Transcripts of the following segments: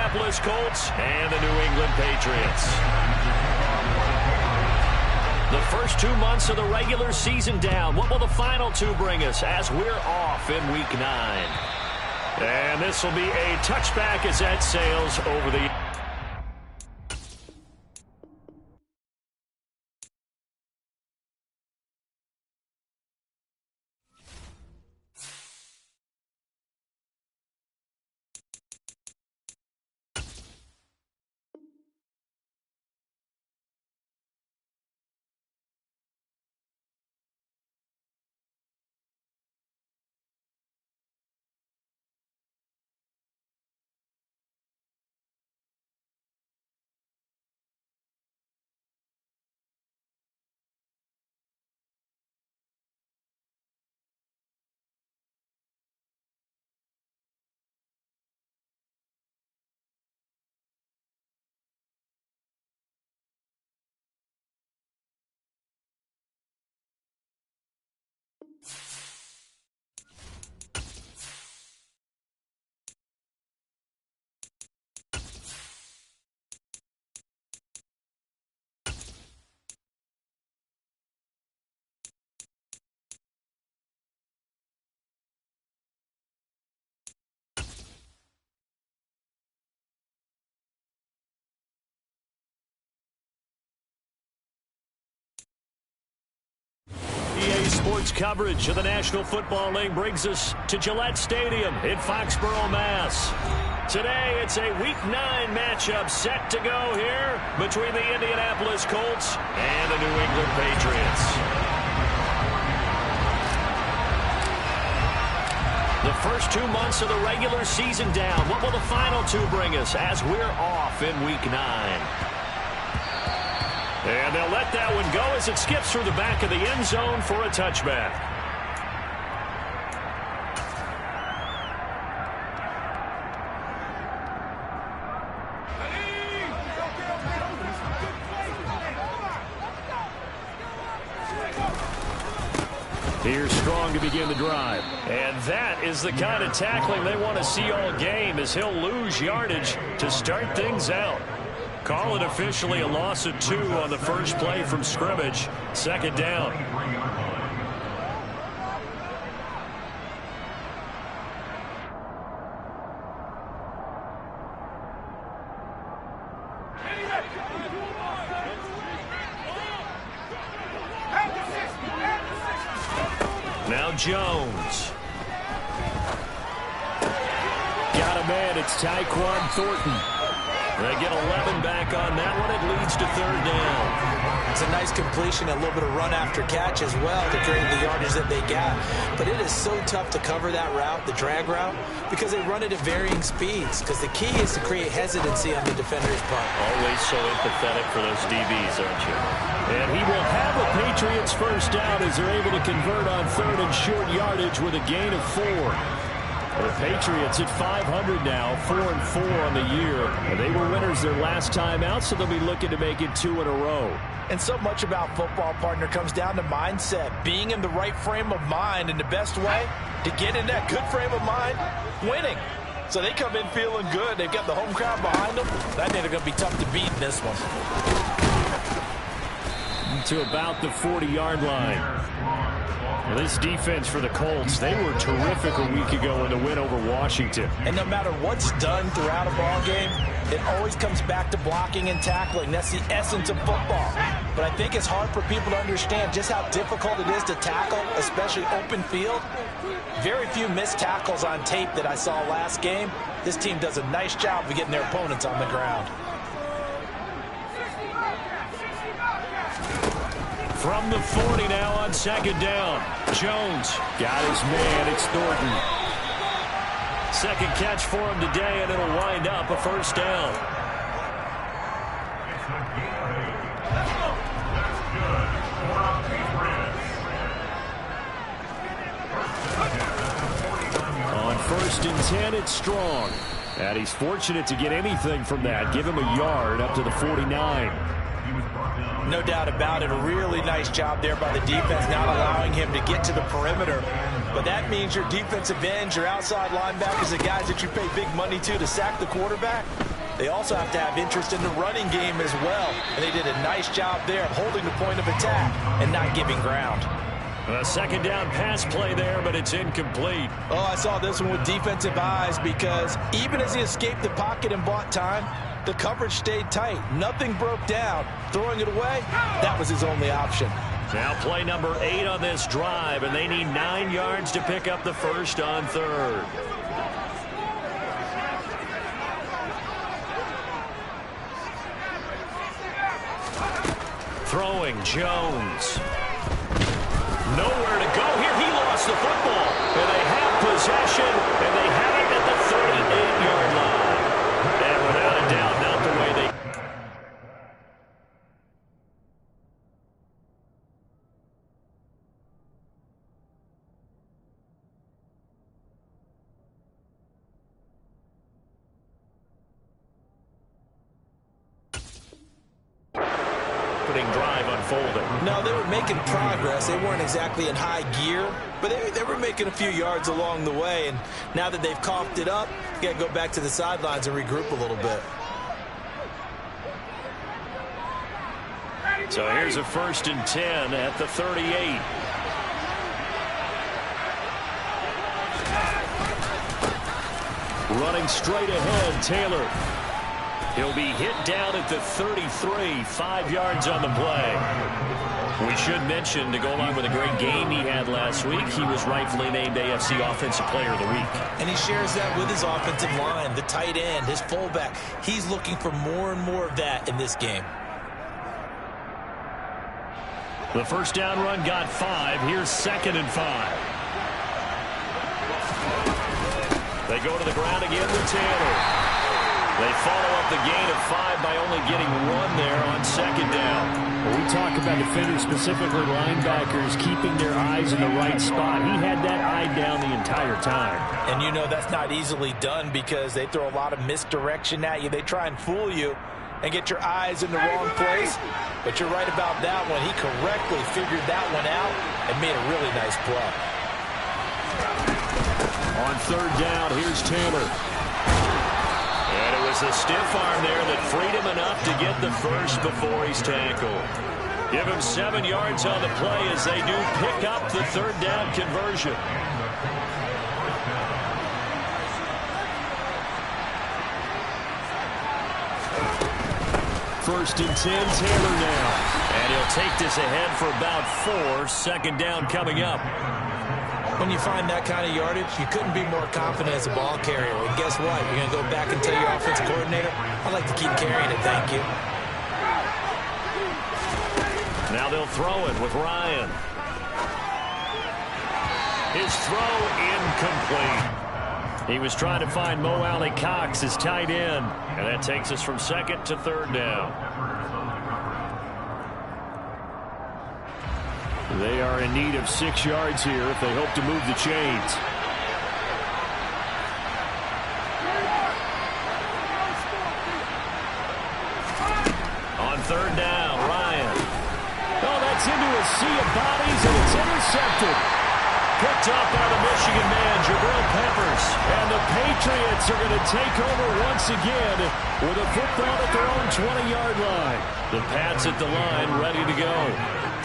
Indianapolis Colts and the New England Patriots. The first 2 months of the regular season down. What will the final two bring us as we're off in Week 9? And this will be a touchback as that sails over the... EA Sports coverage of the National Football League brings us to Gillette Stadium in Foxborough, Mass. Today, it's a Week 9 matchup set to go here between the Indianapolis Colts and the New England Patriots. The first 2 months of the regular season down. What will the final two bring us as we're off in Week 9? And they'll let that one go as it skips through the back of the end zone for a touchback. Here's Strong to begin the drive. And that is the kind of tackling they want to see all game, as he'll lose yardage to start things out. Call it officially a loss of 2 on the first play from scrimmage. Second down. Now Jones. Got a man. It's Tyquan Thornton. They get 11 back on that one. It leads to third down. It's a nice completion, a little bit of run after catch as well to create the yardage that they got. But it is so tough to cover that route, the drag route, because they run it at varying speeds. Because the key is to create hesitancy on the defender's part. Always so empathetic for those DBs, aren't you? And he will have a Patriots first down as they're able to convert on third and short yardage with a gain of 4. The Patriots at 500 now, 4-4 on the year. They were winners their last time out, so they'll be looking to make it 2 in a row. And so much about football, partner, comes down to mindset, being in the right frame of mind, and the best way to get in that good frame of mind, winning. So they come in feeling good. They've got the home crowd behind them. That means they're going to be tough to beat in this one. To about the 40-yard line. Well, this defense for the Colts, they were terrific a week ago in the win over Washington. And no matter what's done throughout a ball game, it always comes back to blocking and tackling. That's the essence of football. But I think it's hard for people to understand just how difficult it is to tackle, especially open field. Very few missed tackles on tape that I saw last game. This team does a nice job of getting their opponents on the ground. From the 40 now on second down. Jones got his man. It's Thornton. Second catch for him today, and it'll wind up a first down. On 1st and 10, it's Strong. And he's fortunate to get anything from that. Give him a yard up to the 49. No doubt about it. A really nice job there by the defense, not allowing him to get to the perimeter. But that means your defensive ends, your outside linebackers, the guys that you pay big money to sack the quarterback, they also have to have interest in the running game as well. And they did a nice job there of holding the point of attack and not giving ground. A second down pass play there, but it's incomplete. Oh, I saw this one with defensive eyes because even as he escaped the pocket and bought time, the coverage stayed tight. Nothing broke down. Throwing it away, that was his only option. Now play number 8 on this drive, and they need 9 yards to pick up the first on third. Throwing Jones. Nowhere to go here. He lost the football. And they have possession, and they have it at the 38-yard line. And without a doubt, not the way they... drive unfolding. No, they were making progress. They weren't exactly in high gear, but they were making a few yards along the way. And now that they've coughed it up, you got to go back to the sidelines and regroup a little bit. So here's a 1st and 10 at the 38. Running straight ahead, Taylor. He'll be hit down at the 33, 5 yards on the play. We should mention, to go along with a great game he had last week, he was rightfully named AFC Offensive Player of the Week. And he shares that with his offensive line, the tight end, his fullback. He's looking for more and more of that in this game. The first down run got 5. Here's 2nd and 5. They go to the ground again with Taylor. They follow up the gain of 5 by only getting 1 there on 2nd down. When we talk about defenders, specifically linebackers, keeping their eyes in the right spot, he had that eye down the entire time. And you know that's not easily done because they throw a lot of misdirection at you. They try and fool you and get your eyes in the wrong place. But you're right about that one. He correctly figured that one out and made a really nice play. On 3rd down, here's Taylor. And it was a stiff arm there that freed him enough to get the first before he's tackled. Give him 7 yards on the play as they do pick up the 3rd down conversion. First and 10, Taylor now. And he'll take this ahead for about 4. 2nd down coming up. When you find that kind of yardage, you couldn't be more confident as a ball carrier. And guess what? You're going to go back and tell your offensive coordinator, I'd like to keep carrying it, thank you. Now they'll throw it with Ryan. His throw incomplete. He was trying to find Mo Alley Cox, his tight end. And that takes us from 2nd to 3rd down. They are in need of 6 yards here if they hope to move the chains. On 3rd down, Ryan. Oh, that's into a sea of bodies, and it's intercepted. Picked up by the Michigan man, Jabril Peppers. And the Patriots are going to take over once again with a football at their own 20-yard line. The Pats at the line, ready to go.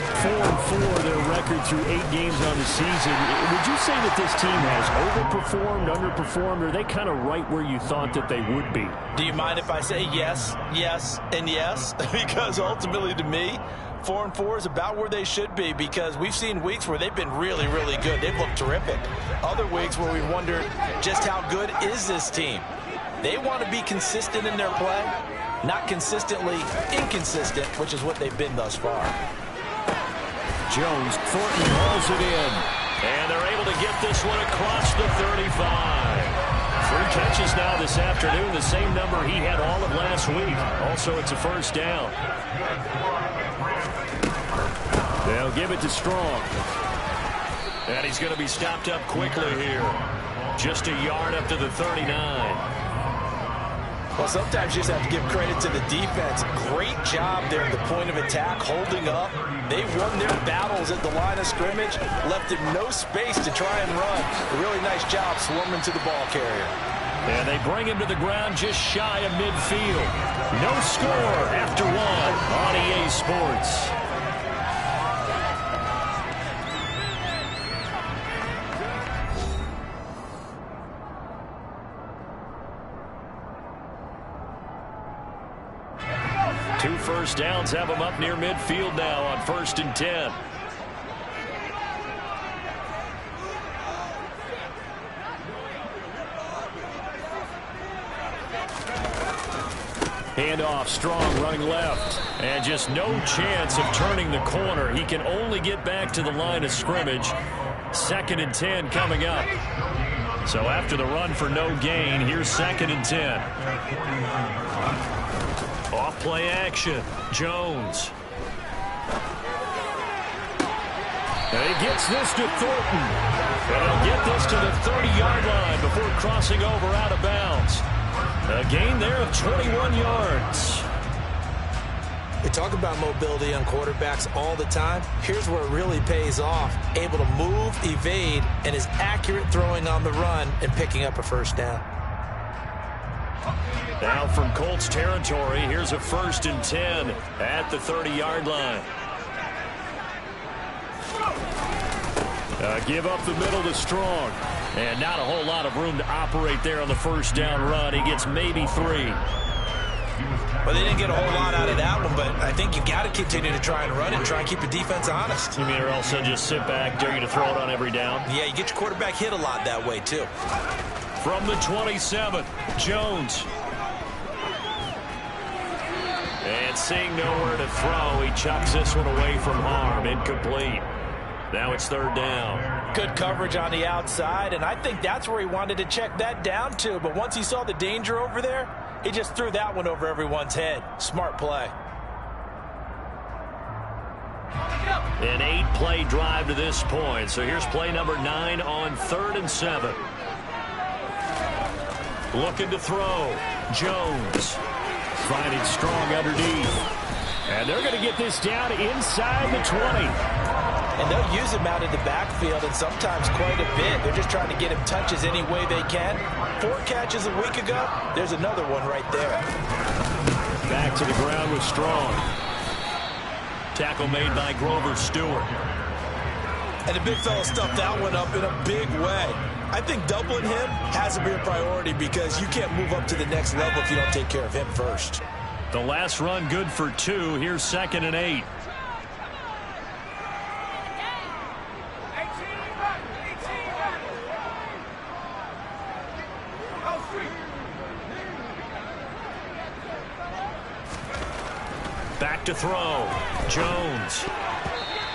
4-4, their record through 8 games on the season. Would you say that this team has overperformed, underperformed, or are they kind of right where you thought that they would be? Do you mind if I say yes, yes, and yes? Because ultimately to me, 4-4 is about where they should be because we've seen weeks where they've been really, really good. They've looked terrific. Other weeks where we wondered just how good is this team. They want to be consistent in their play, not consistently inconsistent, which is what they've been thus far. Jones, Thornton hauls it in. And they're able to get this one across the 35. 3 catches now this afternoon, the same number he had all of last week. Also, it's a 1st down. They'll give it to Strong. And he's going to be stopped up quickly here. Just a yard up to the 39. Well, sometimes you just have to give credit to the defense. Great job there at the point of attack, holding up. They've won their battles at the line of scrimmage, left him no space to try and run. A really nice job swarming to the ball carrier. And they bring him to the ground just shy of midfield. No score after 1 on EA Sports. Two first downs have him up near midfield now on 1st and 10. Handoff, Strong running left. And just no chance of turning the corner. He can only get back to the line of scrimmage. 2nd and 10 coming up. So after the run for no gain, here's 2nd and 10. Off play action. Jones. And he gets this to Thornton. And he'll get this to the 30-yard line before crossing over out of bounds. A gain there of 21 yards. We talk about mobility on quarterbacks all the time. Here's where it really pays off. Able to move, evade, and is accurate throwing on the run and picking up a first down. Now from Colts territory, here's a 1st and 10 at the 30-yard line. Give up the middle to Strong. And not a whole lot of room to operate there on the first down run. He gets maybe 3. Well, they didn't get a whole lot out of that one, but I think you've got to continue to try and run and try and keep the defense honest. You mean or else they'll just sit back, dare you to throw it on every down? Yeah, you get your quarterback hit a lot that way, too. From the 27, Jones. And seeing nowhere to throw, he chucks this one away from harm. Incomplete. Now it's 3rd down. Good coverage on the outside, and I think that's where he wanted to check that down to. But once he saw the danger over there, he just threw that one over everyone's head. Smart play. An 8-play drive to this point. So here's play number 9 on 3rd and 7. Looking to throw. Jones. Finding Strong underneath. And they're going to get this down inside the 20. And they'll use him out in the backfield, and sometimes quite a bit. They're just trying to get him touches any way they can. 4 catches a week ago. There's another one right there. Back to the ground with Strong. Tackle made by Grover Stewart. And the big fella stuffed that one up in a big way. I think doubling him has to be a priority because you can't move up to the next level if you don't take care of him first. The last run good for 2. Here's 2nd and 8. Back to throw. Jones.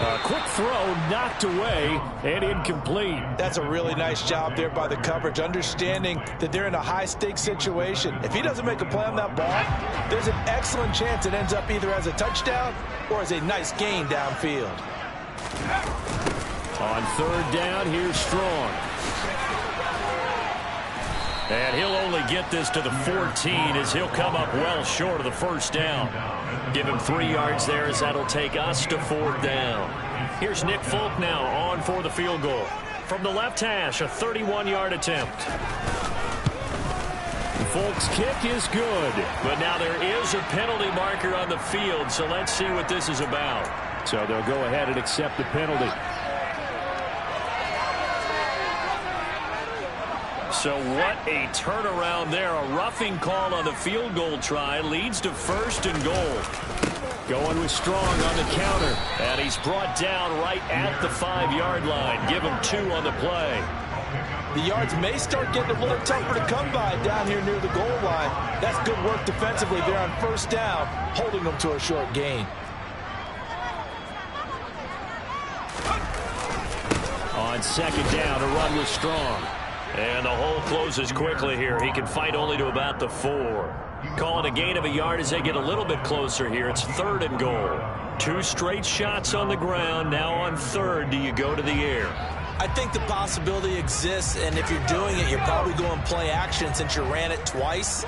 A quick throw knocked away and incomplete. That's a really nice job there by the coverage, understanding that they're in a high-stakes situation. If he doesn't make a play on that ball, there's an excellent chance it ends up either as a touchdown or as a nice gain downfield. On 3rd down, here's Strong. And he'll only get this to the 14 as he'll come up well short of the first down. Give him 3 yards there as that'll take us to 4th down. Here's Nick Folk now on for the field goal. From the left hash, a 31-yard attempt. Folk's kick is good, but now there is a penalty marker on the field, so let's see what this is about. So they'll go ahead and accept the penalty. So what a turnaround there. A roughing call on the field goal try leads to 1st and goal. Going with Strong on the counter. And he's brought down right at the 5-yard line. Give him 2 on the play. The yards may start getting a little tougher to come by down here near the goal line. That's good work defensively there on 1st down, holding them to a short gain. On 2nd down, a run with Strong. And the hole closes quickly here. He can fight only to about the 4. Calling a gain of a yard as they get a little bit closer here. It's 3rd and goal. 2 straight shots on the ground. Now on 3rd, do you go to the air? I think the possibility exists, and if you're doing it, you're probably going play action since you ran it twice.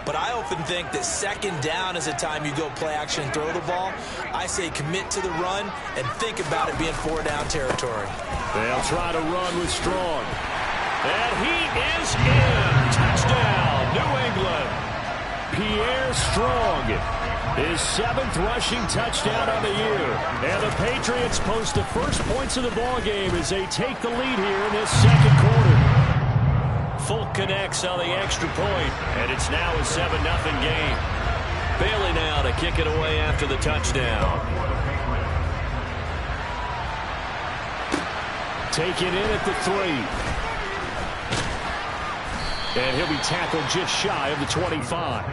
But I often think that 2nd down is the time you go play action and throw the ball. I say commit to the run and think about it being 4-down territory. They'll try to run with Strong. And he is in. Touchdown, New England. Pierre Strong, his 7th rushing touchdown on the year. And the Patriots post the first points of the ballgame as they take the lead here in this second quarter. Folk connects on the extra point, and it's now a 7-0 game. Bailey now to kick it away after the touchdown. Take it in at the 3. And he'll be tackled just shy of the 25.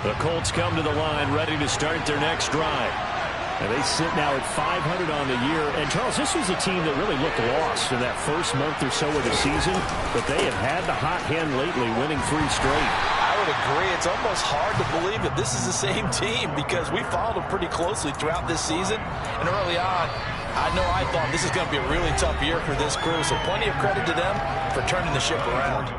The Colts come to the line ready to start their next drive. And they sit now at 500 on the year. And, Charles, this was a team that really looked lost in that first month or so of the season. But they have had the hot hand lately, winning 3 straight. I would agree. It's almost hard to believe that this is the same team because we followed them pretty closely throughout this season. And early on, I know I thought this is going to be a really tough year for this crew. So plenty of credit to them for turning the ship around.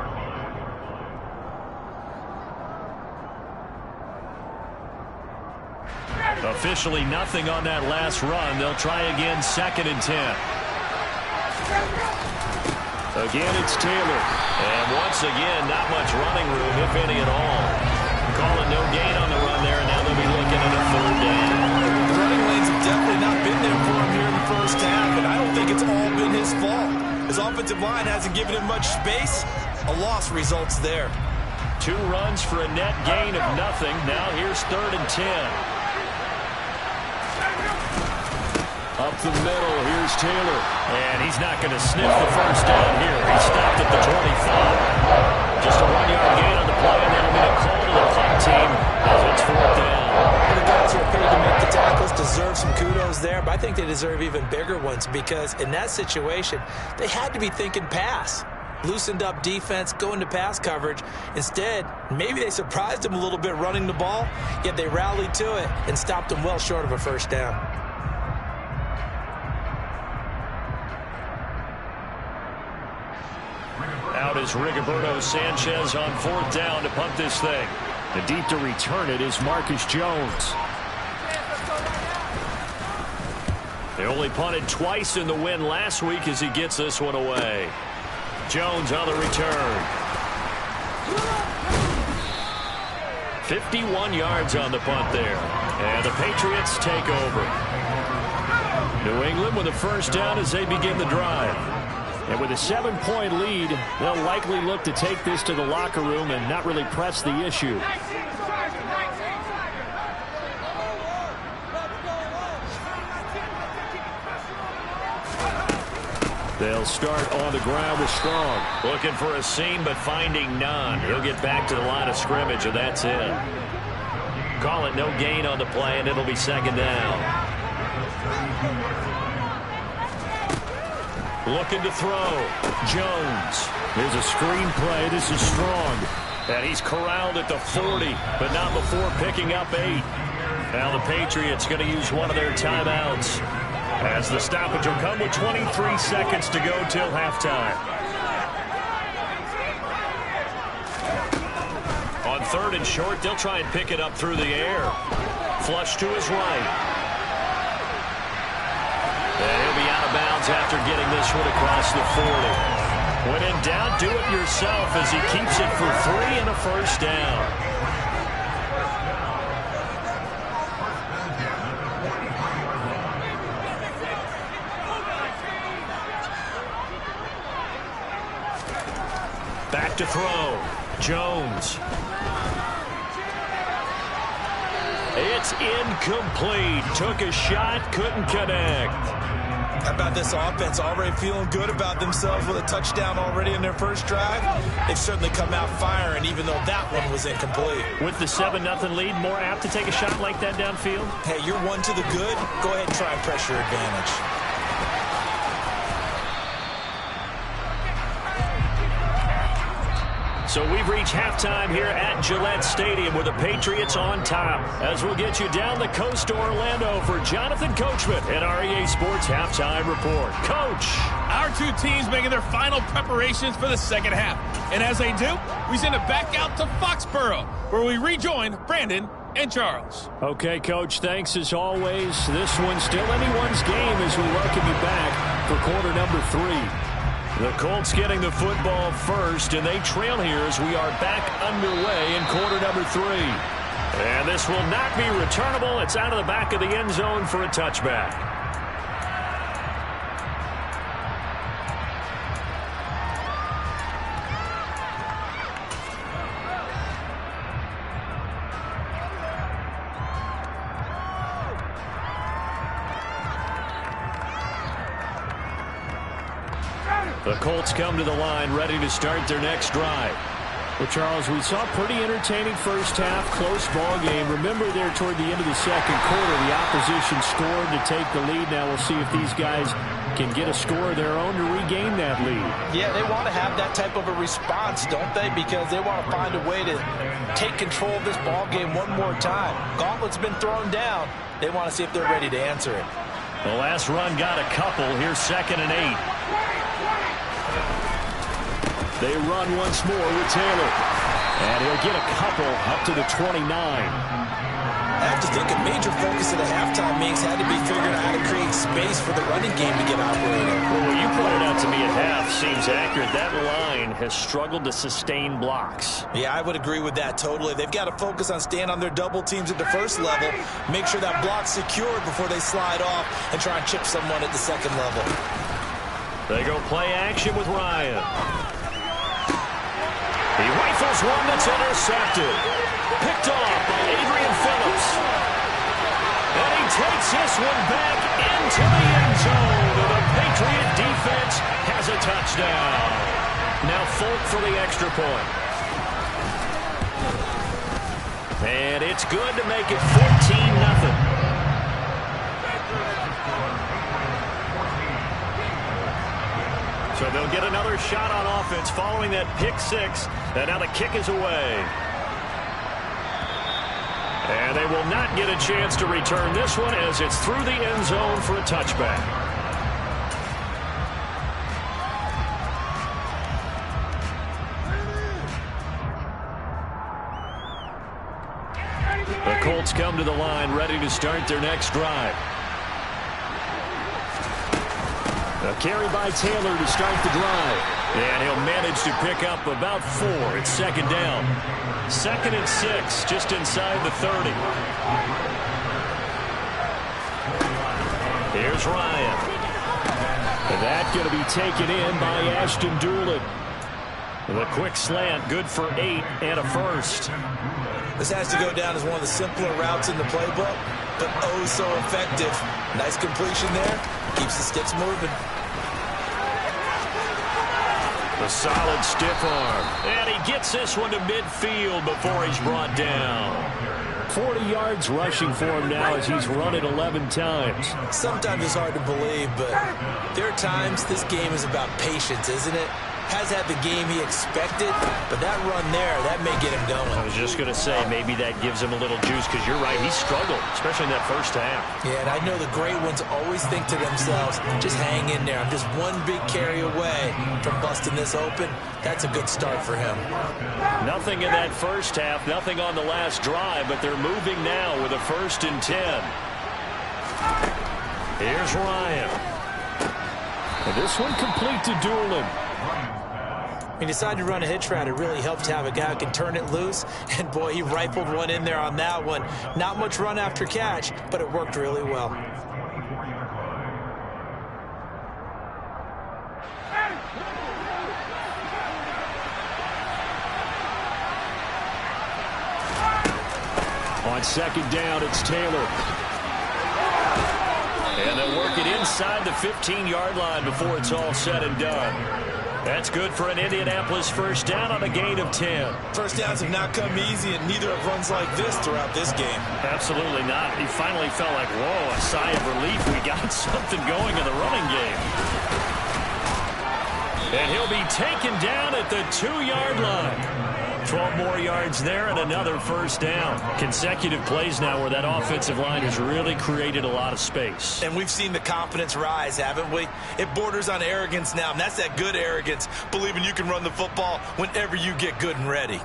Officially nothing on that last run. They'll try again, 2nd and 10. Again, it's Taylor. And once again, not much running room, if any at all. Calling no gain on the run there, and now they'll be looking at a 3rd down. The running lanes have definitely not been there for him here in the first half, and I don't think it's all been his fault. His offensive line hasn't given him much space. A loss results there. 2 runs for a net gain of nothing. Now here's 3rd and 10. Up the middle, here's Taylor. And he's not going to sniff the first down here. He stopped at the 25. Just a 1-yard gain on the play, and that'll be a call to the punt team as it's 4th down. The guys who are paid to make the tackles deserve some kudos there, but I think they deserve even bigger ones because in that situation, they had to be thinking pass. Loosened up defense, going to pass coverage. Instead, maybe they surprised him a little bit running the ball, yet they rallied to it and stopped him well short of a first down. Out is Rigoberto Sanchez on 4th down to punt this thing. And deep to return it is Marcus Jones. They only punted twice in the win last week as he gets this one away. Jones on the return. 51 yards on the punt there. And the Patriots take over. New England with a first down as they begin the drive. And with a 7-point lead, they'll likely look to take this to the locker room and not really press the issue. They'll start on the ground with Strong. Looking for a seam, but finding none. He'll get back to the line of scrimmage, and that's it. Call it no gain on the play, and it'll be 2nd down. Looking to throw. Jones. Here's a screen play. This is Strong. And he's corralled at the 40, but not before picking up 8. Now the Patriots going to use one of their timeouts as the stoppage will come with 23 seconds to go till halftime. On 3rd and short, they'll try and pick it up through the air. Flush to his right. And he'll be out of bounds after getting this one across the 40. When in doubt, do it yourself as he keeps it for 3 and a first down. Back to throw. Jones. It's incomplete. Took a shot, couldn't connect. How about this offense already feeling good about themselves with a touchdown already in their first drive? They've certainly come out firing, even though that one was incomplete. With the 7-0 lead, more apt to take a shot like that downfield? Hey, you're one to the good. Go ahead and try and press your advantage. So we've reached halftime here at Gillette Stadium with the Patriots on top. As we'll get you down the coast to Orlando for Jonathan Coachman and REA Sports Halftime Report. Coach! Our two teams making their final preparations for the second half. And as they do, we send it back out to Foxborough, where we rejoin Brandon and Charles. Okay, Coach, thanks as always. This one's still anyone's game as we welcome you back for quarter number 3. The Colts getting the football first, and they trail here as we are back underway in quarter number 3. And this will not be returnable. It's out of the back of the end zone for a touchback. The Colts come to the line, ready to start their next drive. Well, Charles, we saw a pretty entertaining first half, close ball game. Remember there toward the end of the second quarter, the opposition scored to take the lead. Now we'll see if these guys can get a score of their own to regain that lead. Yeah, they want to have that type of a response, don't they? Because they want to find a way to take control of this ball game one more time. Gauntlet's been thrown down. They want to see if they're ready to answer it. The last run got a couple. Here's 2nd and 8. They run once more with Taylor. And he'll get a couple up to the 29. I have to think a major focus of the halftime meetings had to be figuring out how to create space for the running game to get operating. Well, what you pointed out to me at half seems accurate. That line has struggled to sustain blocks. Yeah, I would agree with that totally. They've got to focus on staying on their double teams at the first level, make sure that block's secured before they slide off and try and chip someone at the second level. They go play action with Ryan. He rifles one that's intercepted. Picked off by Adrian Phillips. And he takes this one back into the end zone. And the Patriot defense has a touchdown. Now Folk for the extra point. And it's good to make it 14-0. So they'll get another shot on offense following that pick 6. And now the kick is away. And they will not get a chance to return this one as it's through the end zone for a touchback. The Colts come to the line ready to start their next drive. A carry by Taylor to start the drive. And he'll manage to pick up about 4. It's 2nd down. 2nd and 6, just inside the 30. Here's Ryan. And that going to be taken in by Ashton Doolin. The quick slant, good for 8 and a first. This has to go down as one of the simpler routes in the playbook, but oh so effective. Nice completion there. Keeps the sticks moving. A solid stiff arm. And he gets this one to midfield before he's brought down. 40 yards rushing for him now as he's run it 11 times. Sometimes it's hard to believe, but there are times this game is about patience, isn't it? Has had the game he expected, but that run there, that may get him going. I was just going to say, maybe that gives him a little juice, because you're right, he struggled, especially in that first half. Yeah, and I know the great ones always think to themselves, just hang in there. I'm just one big carry away from busting this open. That's a good start for him. Nothing in that first half, nothing on the last drive, but they're moving now with a 1st and 10. Here's Ryan. And this one complete to Doolin. He decided to run a hitch route. It really helped to have a guy who can turn it loose. And, boy, he rifled one in there on that one. Not much run after catch, but it worked really well. On 2nd down, it's Taylor. And they'll work it inside the 15-yard line before it's all said and done. That's good for an Indianapolis 1st down on a gain of 10. First downs have not come easy, and neither have runs like this throughout this game. Absolutely not. He finally felt like, whoa, a sigh of relief. We got something going in the running game. And he'll be taken down at the 2-yard line. 12 more yards there and another first down. Consecutive plays now where that offensive line has really created a lot of space. And we've seen the confidence rise, haven't we? It borders on arrogance now, and that's that good arrogance, believing you can run the football whenever you get good and ready.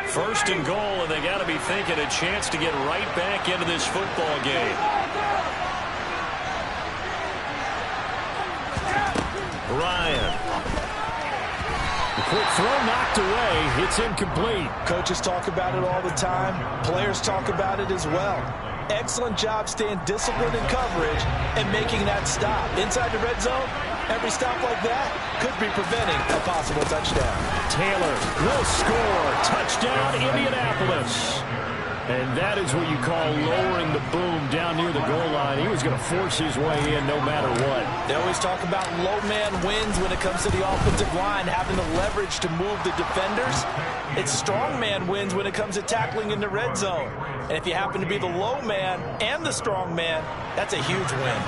First and goal, and they got to be thinking a chance to get right back into this football game. Ryan. The quick throw knocked away. It's incomplete. Coaches talk about it all the time. Players talk about it as well. Excellent job staying disciplined in coverage and making that stop. Inside the red zone, every stop like that could be preventing a possible touchdown. Taylor will score. Touchdown, Indianapolis. And that is what you call lowering the boom down near the goal line. He was going to force his way in no matter what. They always talk about low man wins when it comes to the offensive line, having the leverage to move the defenders. It's strong man wins when it comes to tackling in the red zone. And if you happen to be the low man and the strong man, that's a huge win.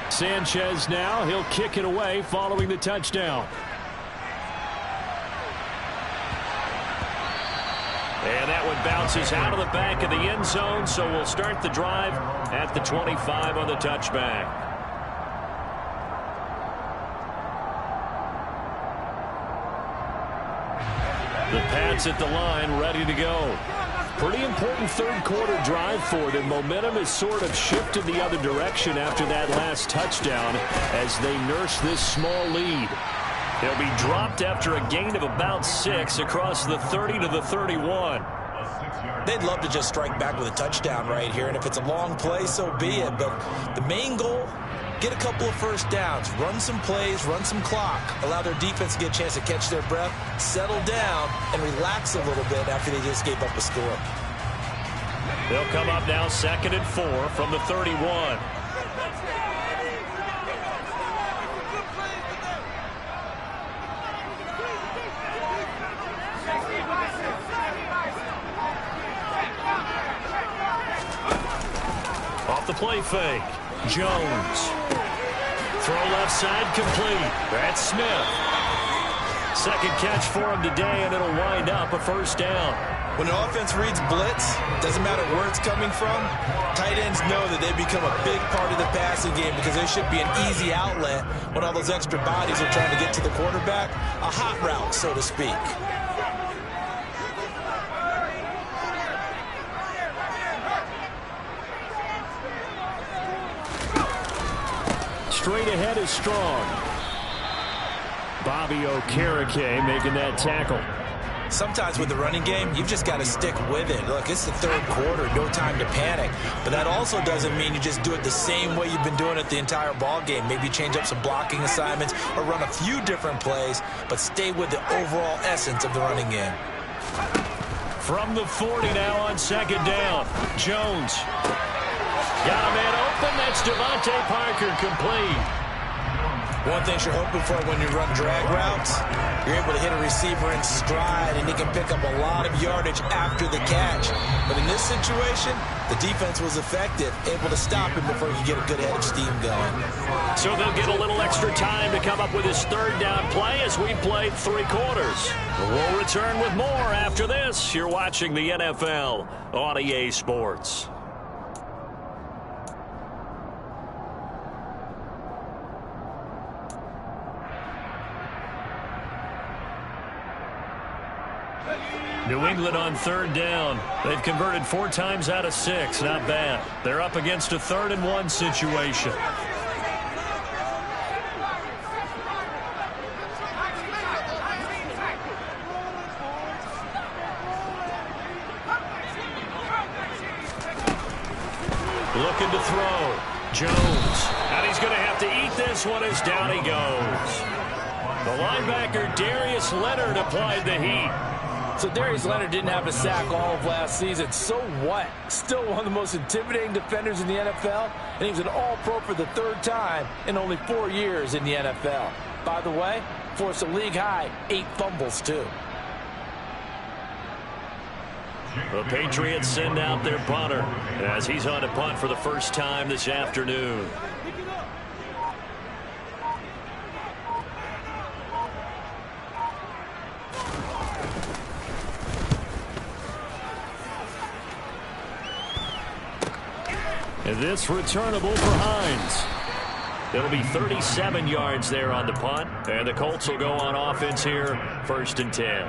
Sanchez now, he'll kick it away following the touchdown. And that one bounces out of the back of the end zone, so we'll start the drive at the 25 on the touchback. The Pats at the line, ready to go. Pretty important third quarter drive for them. Momentum has sort of shifted the other direction after that last touchdown as they nurse this small lead. They'll be dropped after a gain of about 6 across the 30 to the 31. They'd love to just strike back with a touchdown right here, and if it's a long play, so be it. But the main goal, get a couple of first downs, run some plays, run some clock, allow their defense to get a chance to catch their breath, settle down, and relax a little bit after they just gave up a score. They'll come up now 2nd and 4 from the 31. Off the play fake. Jones. Throw left side complete. That's Smith. Second catch for him today, and it'll wind up a first down. When the offense reads blitz, doesn't matter where it's coming from, tight ends know that they become a big part of the passing game because they should be an easy outlet when all those extra bodies are trying to get to the quarterback. A hot route, so to speak. Straight ahead is strong. Bobby Okereke making that tackle. Sometimes with the running game, you've just got to stick with it. Look, it's the third quarter, no time to panic. But that also doesn't mean you just do it the same way you've been doing it the entire ball game. Maybe change up some blocking assignments or run a few different plays, but stay with the overall essence of the running game. From the 40 now on 2nd down. Jones. Got a man open. That's Devontae Parker complete. One thing you're hoping for when you run drag routes, you're able to hit a receiver in stride, and he can pick up a lot of yardage after the catch. But in this situation, the defense was effective, able to stop him before he could get a good head of steam going. So they'll get a little extra time to come up with his 3rd down play as we played 3 quarters. We'll return with more after this. You're watching the NFL on EA Sports. New England on 3rd down. They've converted 4 times out of 6. Not bad. They're up against a 3rd and 1 situation. Looking to throw. Jones. And he's going to have to eat this one as down he goes. The linebacker Darius Leonard applied the heat. So Darius Leonard didn't have a sack all of last season. So what? Still one of the most intimidating defenders in the NFL, and he was an all-pro for the 3rd time in only 4 years in the NFL. By the way, forced a league-high 8 fumbles, too. The Patriots send out their punter as he's on to punt for the first time this afternoon. And this returnable for Hines. It'll be 37 yards there on the punt, and the Colts will go on offense here, 1st and 10.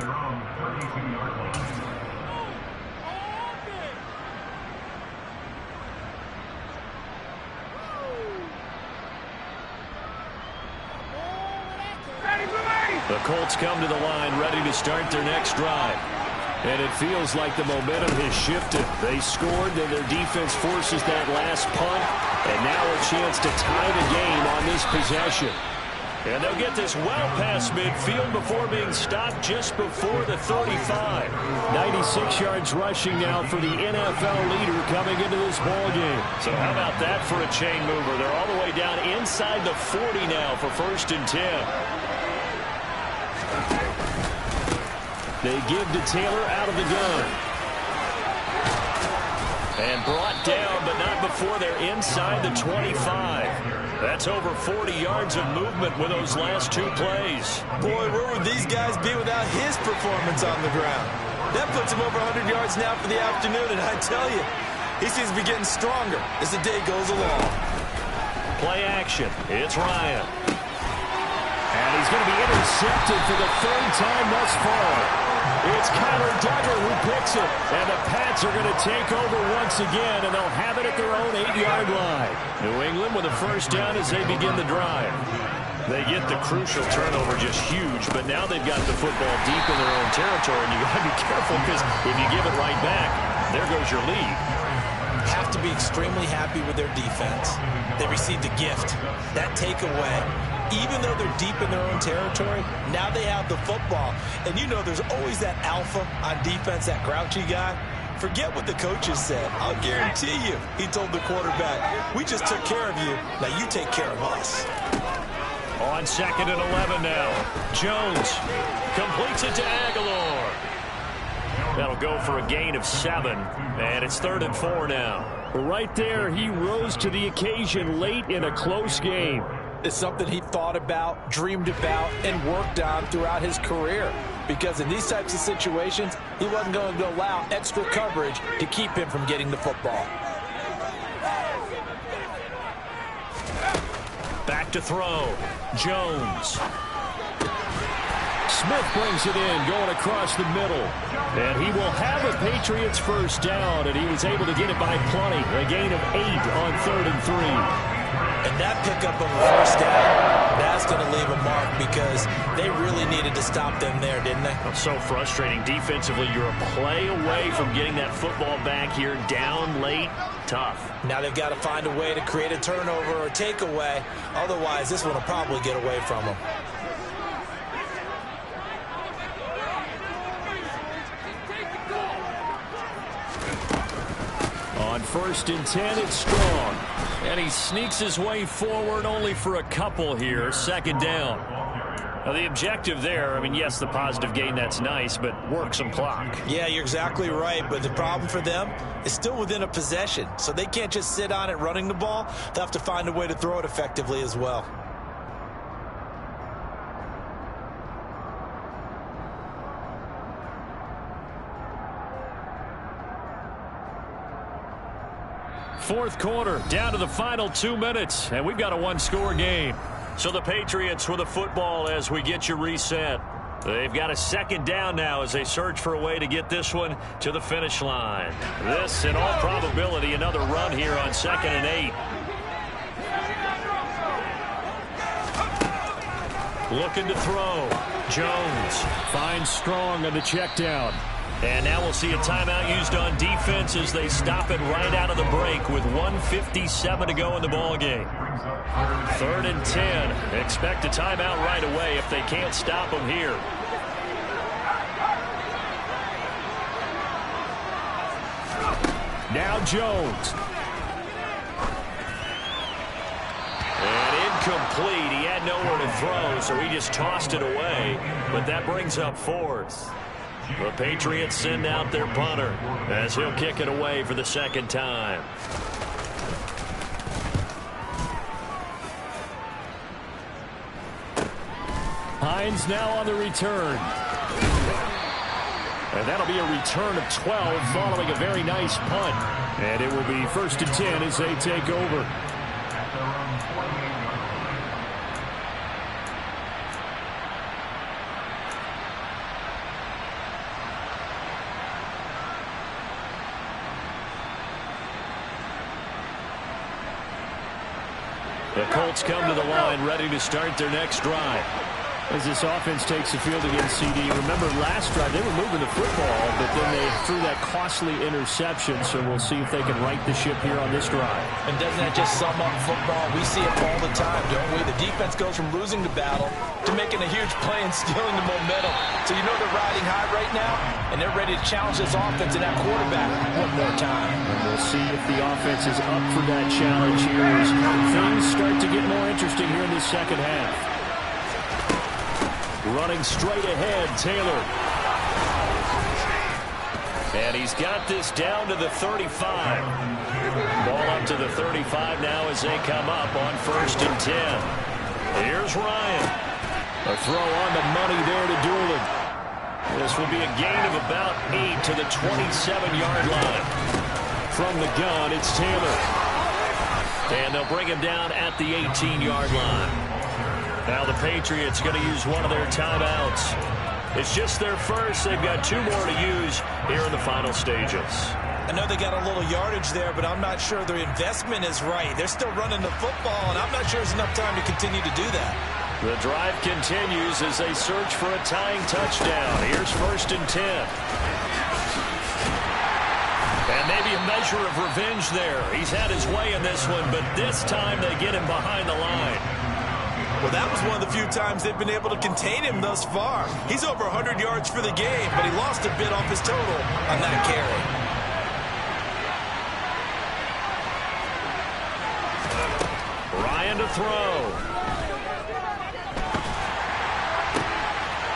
The Colts come to the line ready to start their next drive. And it feels like the momentum has shifted. They scored, then their defense forces that last punt. And now a chance to tie the game on this possession. And they'll get this well past midfield before being stopped just before the 35. 96 yards rushing now for the NFL leader coming into this ball game. So how about that for a chain mover? They're all the way down inside the 40 now for 1st and 10. They give to Taylor out of the gun. And brought down, but not before they're inside the 25. That's over 40 yards of movement with those last 2 plays. Boy, where would these guys be without his performance on the ground? That puts him over 100 yards now for the afternoon, and I tell you, he seems to be getting stronger as the day goes along. Play action. It's Ryan. And he's going to be intercepted for the 3rd time thus far. It's Kyler Duggar who picks it. And the Pats are going to take over once again, and they'll have it at their own 8-yard line. New England with a 1st down as they begin the drive. They get the crucial turnover, just huge, but now they've got the football deep in their own territory, and you got to be careful because if you give it right back, there goes your lead. Have to be extremely happy with their defense. They received a gift. That takeaway, even though they're deep in their own territory, now they have the football. And you know there's always that alpha on defense, that grouchy guy. Forget what the coaches said. I'll guarantee you, he told the quarterback, we just took care of you. Now you take care of us. On 2nd and 11 now. Jones completes it to Aguilar. That'll go for a gain of 7, and it's 3rd and 4 now. Right there, he rose to the occasion late in a close game. It's something he thought about, dreamed about, and worked on throughout his career. Because in these types of situations, he wasn't going to allow extra coverage to keep him from getting the football. Back to throw. Jones. Smith brings it in, going across the middle. And he will have a Patriots 1st down, and he was able to get it by plenty. A gain of 8 on 3rd and 3. And that pickup of a 1st down, that's going to leave a mark because they really needed to stop them there, didn't they? It's so frustrating. Defensively, you're a play away from getting that football back here down late. Tough. Now they've got to find a way to create a turnover or takeaway. Otherwise, this one will probably get away from them. On 1st and 10, it's Strong. And he sneaks his way forward only for a couple here. 2nd down. Now the objective there, I mean, yes, the positive gain, that's nice, but work some clock. Yeah, you're exactly right, but the problem for them is still within a possession. So they can't just sit on it running the ball. They'll have to find a way to throw it effectively as well. Fourth quarter, down to the final 2 minutes, and we've got a 1-score game. So the Patriots with the football as we get you reset. They've got a 2nd down now as they search for a way to get this one to the finish line. This, in all probability, another run here on 2nd and 8. Looking to throw. Jones finds Strong on the check down. And now we'll see a timeout used on defense as they stop it right out of the break with 1:57 to go in the ball game. 3rd and 10. Expect a timeout right away if they can't stop them here. Now Jones. And incomplete. He had nowhere to throw, so he just tossed it away. But that brings up 4th. The Patriots send out their punter as he'll kick it away for the second time. Hines now on the return. And that'll be a return of 12 following a very nice punt. And it will be 1st and 10 as they take over. The Colts come to the line ready to start their next drive. As this offense takes the field against CD. Remember last drive they were moving the football, but then they threw that costly interception, so we'll see if they can right the ship here on this drive. And doesn't that just sum up football? We see it all the time, don't we? The defense goes from losing the battle to making a huge play and stealing the momentum. So you know they're riding high right now, and they're ready to challenge this offense and that quarterback one more time. And we'll see if the offense is up for that challenge here as things start to get more interesting here in the second half. Running straight ahead, Taylor. And he's got this down to the 35. Ball up to the 35 now as they come up on 1st and 10. Here's Ryan. A throw on the money there to Doolin. This will be a gain of about 8 to the 27-yard line. From the gun, it's Taylor. And they'll bring him down at the 18-yard line. Now the Patriots going to use one of their timeouts. It's just their first. They've got 2 more to use here in the final stages. I know they got a little yardage there, but I'm not sure their investment is right. They're still running the football, and I'm not sure there's enough time to continue to do that. The drive continues as they search for a tying touchdown. Here's 1st and 10. And maybe a measure of revenge there. He's had his way in this one, but this time they get him behind the line. Well, that was one of the few times they've been able to contain him thus far. He's over 100 yards for the game, but he lost a bit off his total on that carry. Ryan to throw.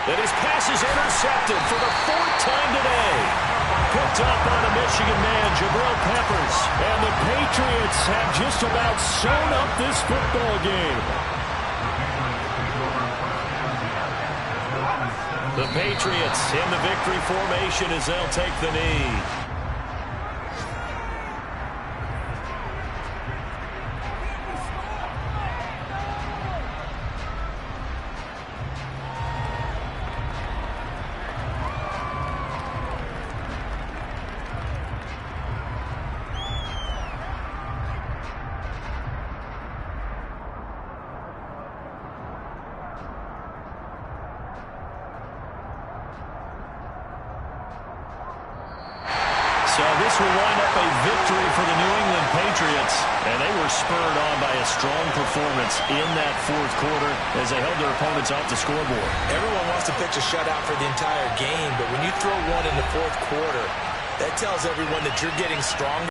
And his pass is intercepted for the 4th time today. Picked up by the Michigan man, Jabril Peppers. And the Patriots have just about sewn up this football game. The Patriots in the victory formation as they'll take the knee. So this will wind up a victory for the New England Patriots. And they were spurred on by a strong performance in that 4th quarter as they held their opponents off the scoreboard. Everyone wants to pitch a shutout for the entire game, but when you throw one in the 4th quarter, that tells everyone that you're getting stronger.